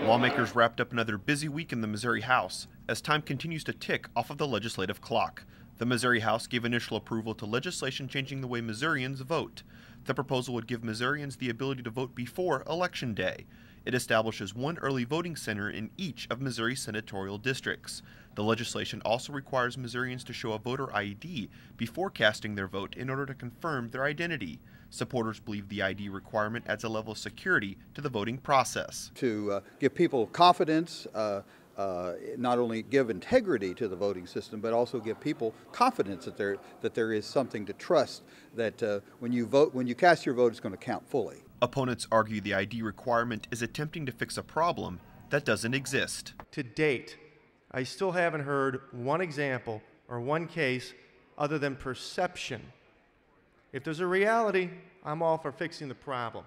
Lawmakers wrapped up another busy week in the Missouri House as time continues to tick off of the legislative clock. The Missouri House gave initial approval to legislation changing the way Missourians vote. The proposal would give Missourians the ability to vote before Election Day. It establishes one early voting center in each of Missouri's senatorial districts. The legislation also requires Missourians to show a voter ID before casting their vote in order to confirm their identity. Supporters believe the ID requirement adds a level of security to the voting process. To give people confidence, not only give integrity to the voting system, but also give people confidence that there is something to trust, that when you cast your vote, it's going to count fully. Opponents argue the ID requirement is attempting to fix a problem that doesn't exist. To date, I still haven't heard one example or one case other than perception. If there's a reality, I'm all for fixing the problem.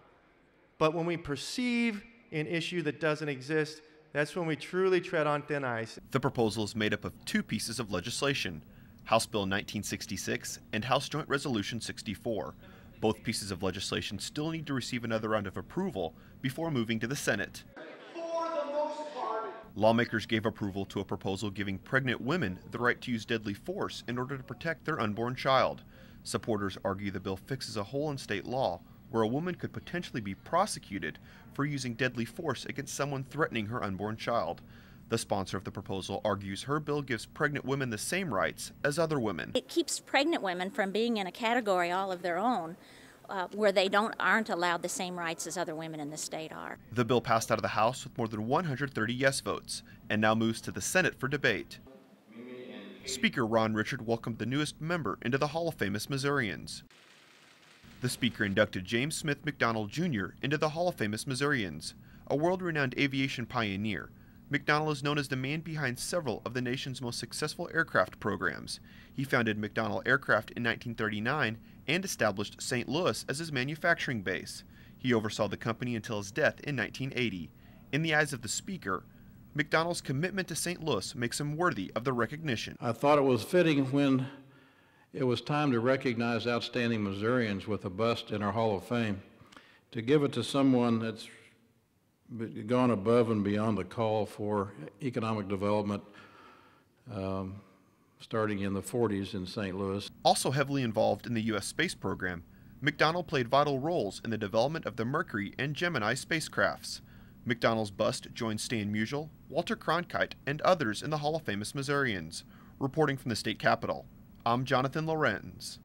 But when we perceive an issue that doesn't exist, that's when we truly tread on thin ice. The proposal is made up of two pieces of legislation, House Bill 1966 and House Joint Resolution 64. Both pieces of legislation still need to receive another round of approval before moving to the Senate. Lawmakers gave approval to a proposal giving pregnant women the right to use deadly force in order to protect their unborn child. Supporters argue the bill fixes a hole in state law where a woman could potentially be prosecuted for using deadly force against someone threatening her unborn child. The sponsor of the proposal argues her bill gives pregnant women the same rights as other women. It keeps pregnant women from being in a category all of their own where they aren't allowed the same rights as other women in the state are. The bill passed out of the House with more than 130 yes votes and now moves to the Senate for debate. Speaker Ron Richard welcomed the newest member into the Hall of Famous Missourians. The Speaker inducted James Smith McDonald Jr. into the Hall of Famous Missourians. A world-renowned aviation pioneer, McDonald is known as the man behind several of the nation's most successful aircraft programs. He founded McDonnell Aircraft in 1939 and established St. Louis as his manufacturing base. He oversaw the company until his death in 1980. In the eyes of the Speaker, McDonald's commitment to St. Louis makes him worthy of the recognition. I thought it was fitting when it was time to recognize outstanding Missourians with a bust in our Hall of Fame, to give it to someone that's gone above and beyond the call for economic development starting in the 40s in St. Louis. Also heavily involved in the U.S. space program, McDonald played vital roles in the development of the Mercury and Gemini spacecrafts. McDonald's bust joins Stan Musial, Walter Cronkite, and others in the Hall of Famous Missourians. Reporting from the state capitol, I'm Jonathan Lorenz.